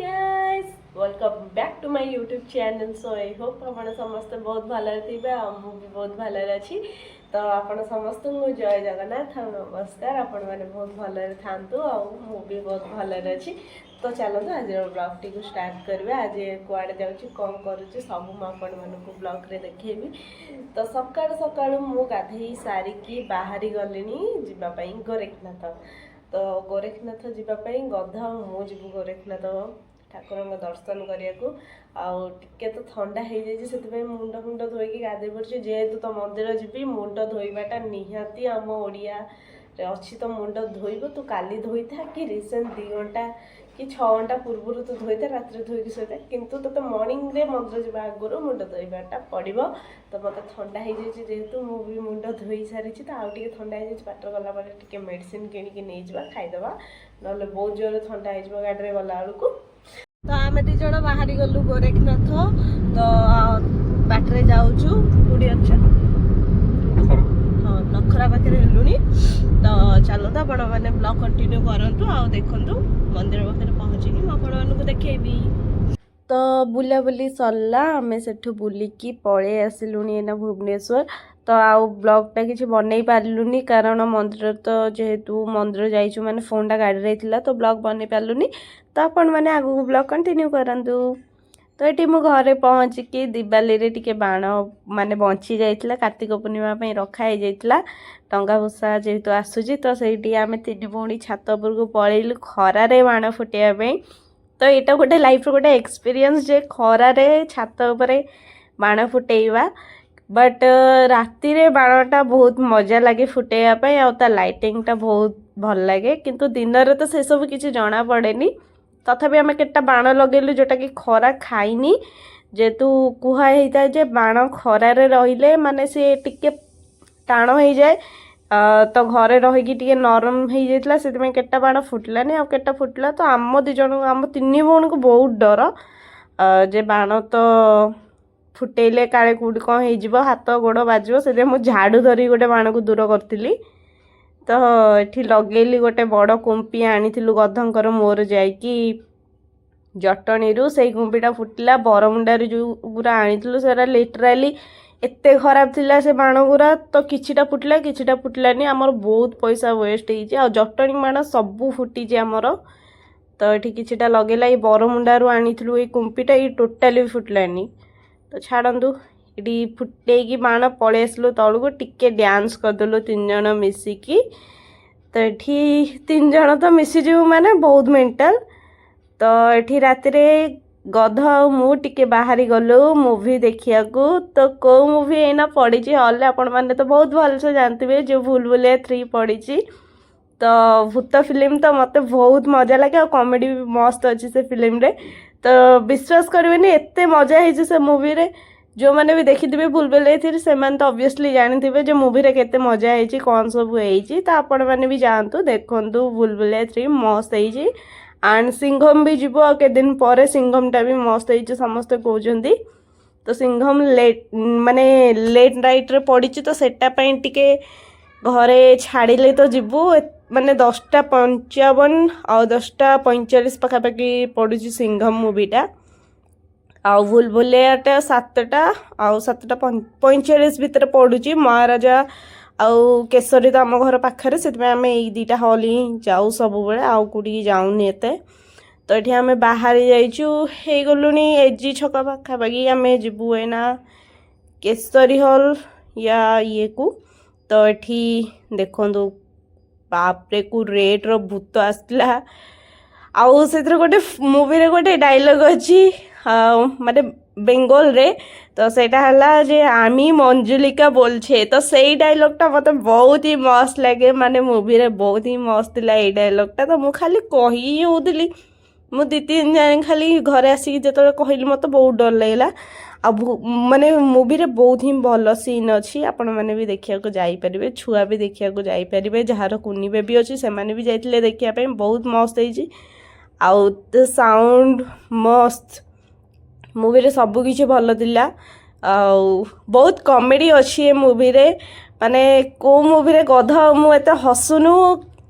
Guys welcome back to my YouTube channel. So I hope आपण समस्त बहुत भलरे थिबे आ मु भी बहुत भलरे अछि। तो आपण समस्त को जय जगन्नाथ नमस्कार। आपण माने बहुत भलरे थांतु आ मु भी बहुत भलरे अछि। तो चलो आज ब्लॉग टी को स्टार्ट करबे। आज कुआडे जाउची कोन करूची सब मु आपण मानको ब्लॉग रे देखेबी। तो सकाळ सकाळ मु गाधेई सारी की बाहरी गलिनी जिबा पई गोरखनाथ। तो गोरखनाथ जावाई गधा मु जीव गोरखनाथ ठाकुर दर्शन करने को आके तो थंडा हो जाए मुंड फुंड धोईकी गाधे पड़े जेहेतु तो मंदिर जी मुंड धोईवाटा निहाती आम ओडिया अच्छी तो मुंड धोब तू काली धोई था कि रिसेंट 2 घंटा कि 6 घंटा पूर्व तू धोई था रात धोईकी शोता किंतु तो मॉर्निंग रे मंदिर जावा आगुरी मुंड धोईवाटा पड़ो। तो मत ठंडा हो जाए जेहेतु मु भी मुंड धोई सारी तो आउ टे ठंडा हो जाए बाट गला टे मेडिसिन किଣିकी नहीं जा खाईदबा ना बहुत जोर ठंडा हो गाड़ी गला बेलू। तो आम दी जन बाहरी गलु गोरखनाथ। तो बाटरे जाऊँ कूड़ी अच्छा हाँ नखरा पाखे हेलुनी। तो चलो तो आपण मैंने ब्लॉग कंटिन्यू करंतु आ देखंतु मंदिर पाखे पहुँचिकी मुझे देखेबी। तो बुलाबुली सरला आम सेठू बुलिकी पड़े आसिलुनी एना भुवनेश्वर। तो आउ ब्लॉगटा किसी बनई पार्लुनी कारण मंदिर तो जेहेतु मंदिर जाइचु माने फोनटा गाड़ी रे थिला तो ब्लॉग बनई पार्लुनी। तो आपण मैंने आगु ब्लॉग कंटिन्यू करंतु। तो ये मु घरे पहुँचिकी दिवाली रे टिके बाण माने बंची जाइतिला कार्तिक पूर्णिमा पई रखा ही जाइतिला टंगा भूसा जेहेतु आसुची। तो सेठी आमे 3 भौणी छात उपर को पळेलु खरा रे बाण फुटिया पई। तो यहाँ गोटे लाइफ गोटे एक्सपीरियंस जे खरा रे छात उपरे बाण फुटेवा बट राति रे बाणटा बहुत मजा लगे फुटेवाई आ लाइटिंगटा बहुत भल लगे किंतु दिन रे तो से सब किसी जना पड़ेनी। तथापि आम केटा बाण लगेलु जोटा कि खरा खाइनी जेहेतु कुहाई जे बाण खरा रे रहिले माने से टिके टाण हो जाए। तो घरे रहीकि टिके नरम हो जाता से केटा बाण फुटलानी आ केटा फुटला। तो आम 2 जन आम 3 भौणी को बहुत डर जे बाण तो फुटेले काले कौटी कौन हो हाथ गोड़ बाजो से मुझे झाड़ू धरी गोटे बाण को दूर करी। तो ये लगेली गोटे बड़ कुंपी आनी गधंकर मोर जाइकी जटणी से कुंपीटा फुटला बरमुंडारू जो गुरा आनी से लिटराली एते खराब थिला से बाण गुरा। तो किछिटा फुटलानी आमर बहुत पैसा वेस्ट हो जटणी बाण सबू फुटी आमर। तो ये किछिटा लगेला ये बरमुंडारू आनी ये कुंपीटा ये टोटाली फुटलानी। तो छाड़ू ये फुटेकी बाण पलि आसलु तलू टिके डांस करदेलु 3 जन मिसिकी। तो ये 3 जन तो मिसीजु माने बहुत मेंटल। तो ये राति गध मु टिके बाहरी गलु मूवी देखिया को। तो को मूवी एना पड़ी हॉल आपण मैंने तो बहुत भलसे जानते जो भूलभुलैया 3 पड़ी। तो भूत फिल्म तो मत बहुत मजा लगे और कॉमेडी भी मस्त अच्छी से फिल्म रे। तो विश्वास करेंगे एत मजा है से मूवी रे जो मैंने भी देखी भूलभुलैया 3 से तो ऑब्वियसली जानी जो मूवी रे केते मजा है कौन सब है। तो आपण मैंने भी जानतु देखु भूलभुलैया 3 मस्त है। एंड सिंघम भी जीव के दिन पर सिंघमटा भी मस्त है समस्ते कहते। तो सिंघम लेट माने लेट नाइट रे पड़ी तो सेटापाई टिके घरे छाड़िले तो जीवु माने 10:55 और 10:45 पाखापाखि पड़ू सिंघम मूवीटा आउ भूलभुलैयाटा 7टा आउ 7:45 भितर पड़ू महाराजा आउ केसरी तो आम घर पाखे से आम यही 2टा हॉल ही जाऊ सब बेले आउ कौटी जाऊनी एत। तो ये आम बाहरी जाइए गलुनी एजी छक पाखापाखि आम जीवु एना केसरी हॉल या ये को। तो ये देखु बापरे को रेट रो भूत आसला आउ से गोटे मूवी रे गोटे डायलॉग अच्छी माने बेंगल रे। तो सेटा हला जे आमी मंजुलिका बोलछे। तो सेई डायलॉगटा मते बहुत ही मस्त लगे माने मूवी रे बहुत ही मस्त ला ए डायलॉगटा। तो मु खाली कही होउदली मु 2-3 जान खाली घरे आसी जतले कहली मते बहुत डर लागला। अब माने मूवी रे बहुत ही भल सीन अच्छी आपण माने भी देखिया को जाई परिबे छुआ भी देखिया को जाई परिबे जार कुनी बेबी अच्छी से माने भी जाइतिले देखिया पे बहुत मस्त है। आउ साउंड मस्त मूवी रे सब किछि भल दिला आउ बहुत कॉमेडी अच्छी है मूवी रे माने को मूवी रे गधा मु एते हसुनु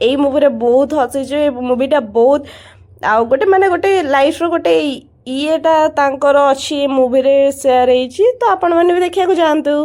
एई मूवी रे बहुत हसी मूवीटा बहुत ଆଉ ଗୋଟେ ମାନେ ଗୋଟେ ଲାଇଫ୍ର ଗୋଟେ ଇଏଟା ତାଙ୍କର ଅଛି ମୁଭିରେ ସେୟାର ହେଇଛି, ତ ଆପଣମାନେ ବି ଦେଖିବାକୁ ଯାଆନ୍ତୁ।